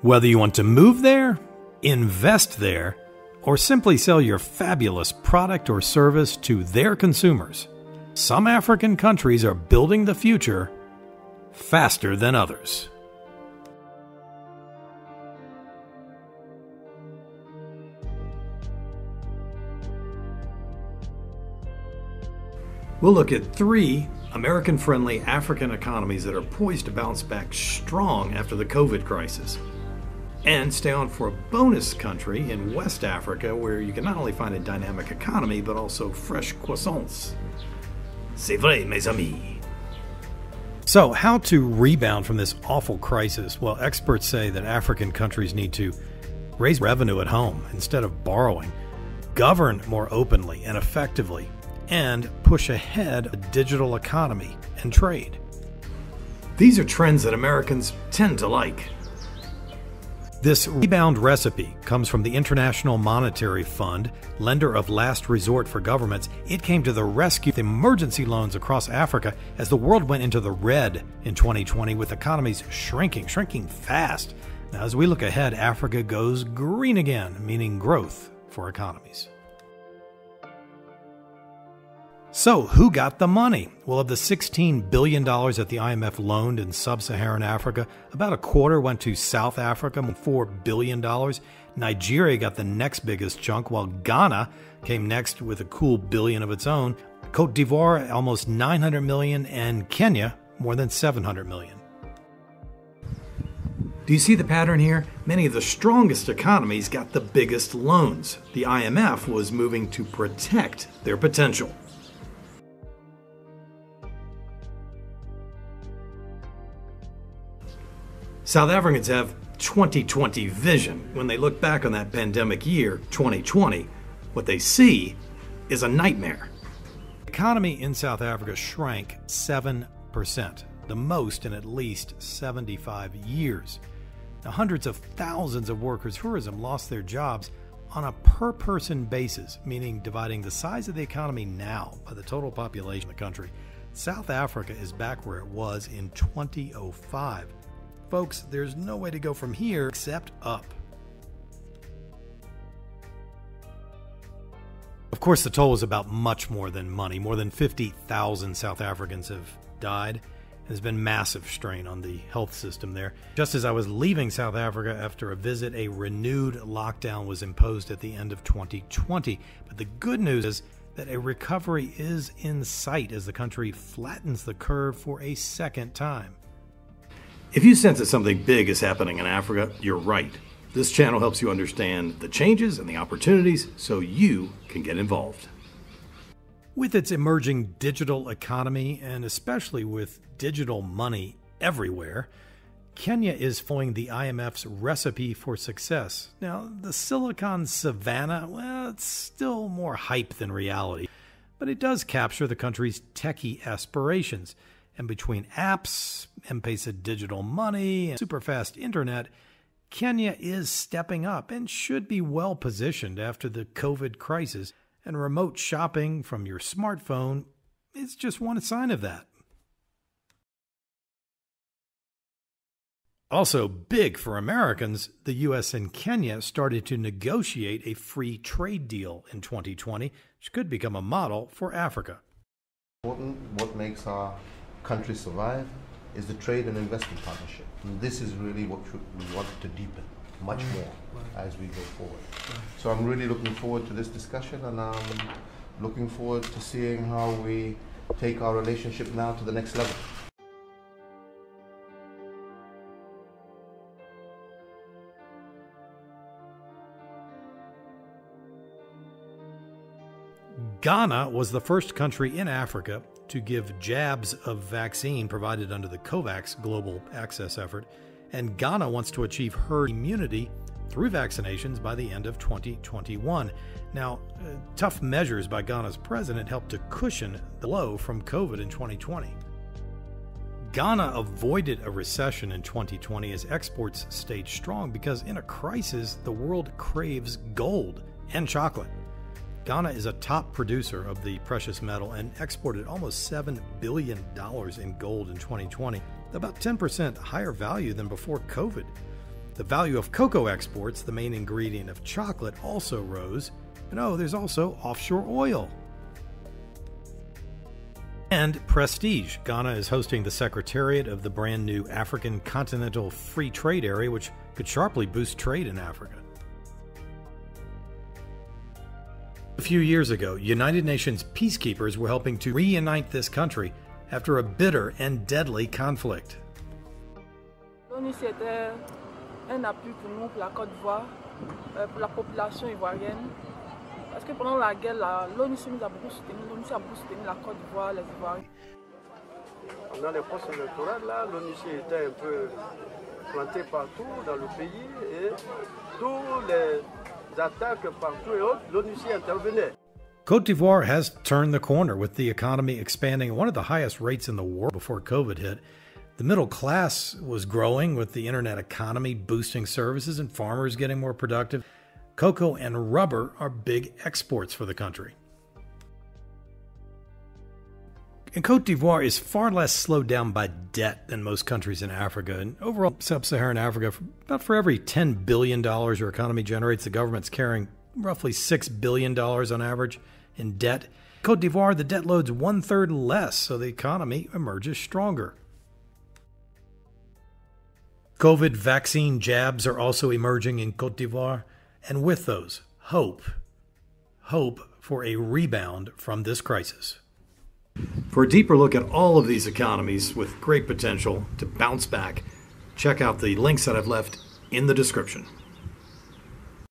Whether you want to move there, invest there, or simply sell your fabulous product or service to their consumers, some African countries are building the future faster than others. We'll look at 3 American-friendly African economies that are poised to bounce back strong after the COVID crisis. And stay on for a bonus country in West Africa where you can not only find a dynamic economy but also fresh croissants. C'est vrai, mes amis. So, how to rebound from this awful crisis? Well, experts say that African countries need to raise revenue at home instead of borrowing, govern more openly and effectively, and push ahead a digital economy and trade. These are trends that Americans tend to like. This rebound recipe comes from the International Monetary Fund, lender of last resort for governments. It came to the rescue of emergency loans across Africa as the world went into the red in 2020 with economies shrinking fast. Now, as we look ahead, Africa goes green again, meaning growth for economies. So, who got the money? Well, of the $16 billion that the IMF loaned in sub-Saharan Africa, about a quarter went to South Africa, $4 billion. Nigeria got the next biggest chunk, while Ghana came next with a cool billion of its own. Cote d'Ivoire, almost $900 million, and Kenya, more than $700 million. Do you see the pattern here? Many of the strongest economies got the biggest loans. The IMF was moving to protect their potential. South Africans have 2020 vision. When they look back on that pandemic year, 2020, what they see is a nightmare. The economy in South Africa shrank 7%, the most in at least 75 years. Now, hundreds of thousands of workers tourism lost their jobs on a per-person basis, meaning dividing the size of the economy now by the total population of the country. South Africa is back where it was in 2005. Folks, there's no way to go from here except up. Of course, the toll is about much more than money. More than 50,000 South Africans have died. There's been massive strain on the health system there. Just as I was leaving South Africa after a visit, a renewed lockdown was imposed at the end of 2020. But the good news is that a recovery is in sight as the country flattens the curve for a second time. If you sense that something big is happening in Africa, you're right. This channel helps you understand the changes and the opportunities so you can get involved. With its emerging digital economy, and especially with digital money everywhere, Kenya is following the IMF's recipe for success. Now, the Silicon Savannah, well, it's still more hype than reality, but it does capture the country's techie aspirations. And between apps, M-Pesa digital money, and super-fast internet, Kenya is stepping up and should be well positioned after the COVID crisis. And remote shopping from your smartphone is just one sign of that. Also big for Americans, the U.S. and Kenya started to negotiate a free trade deal in 2020, which could become a model for Africa. What makes our country survive is the trade and investment partnership. And this is really what we want to deepen much more as we go forward. So I'm really looking forward to this discussion, and I'm looking forward to seeing how we take our relationship now to the next level. Ghana was the first country in Africa to give jabs of vaccine provided under the COVAX global access effort, and Ghana wants to achieve herd immunity through vaccinations by the end of 2021. Now, tough measures by Ghana's president helped to cushion the blow from COVID in 2020. Ghana avoided a recession in 2020 as exports stayed strong because in a crisis, the world craves gold and chocolate. Ghana is a top producer of the precious metal and exported almost $7 billion in gold in 2020, about 10% higher value than before COVID. The value of cocoa exports, the main ingredient of chocolate, also rose. And there's also offshore oil. And prestige. Ghana is hosting the secretariat of the brand new African Continental Free Trade Area, which could sharply boost trade in Africa. A few years ago, United Nations peacekeepers were helping to reunite this country after a bitter and deadly conflict. L'ONU, c'était un appui pour nous, pour la Côte d'Ivoire, pour la population ivoirienne. Parce que pendant la guerre, l'ONU s'est mise à beaucoup soutenir la Côte d'Ivoire, les Ivoiriens. Pendant les postes électoraux, là, l'ONU était un peu plantée partout dans le pays et tous les attaques partout et autres, l'ONU intervenait. Côte d'Ivoire has turned the corner with the economy expanding at one of the highest rates in the world before COVID hit. The middle class was growing with the internet economy boosting services and farmers getting more productive. Cocoa and rubber are big exports for the country. And Côte d'Ivoire is far less slowed down by debt than most countries in Africa. And overall, sub-Saharan Africa, about for every $10 billion your economy generates, the government's carrying roughly $6 billion on average in debt. Côte d'Ivoire, the debt load's 1/3 less, so the economy emerges stronger. COVID vaccine jabs are also emerging in Côte d'Ivoire, and with those, hope for a rebound from this crisis. For a deeper look at all of these economies with great potential to bounce back, check out the links that I've left in the description.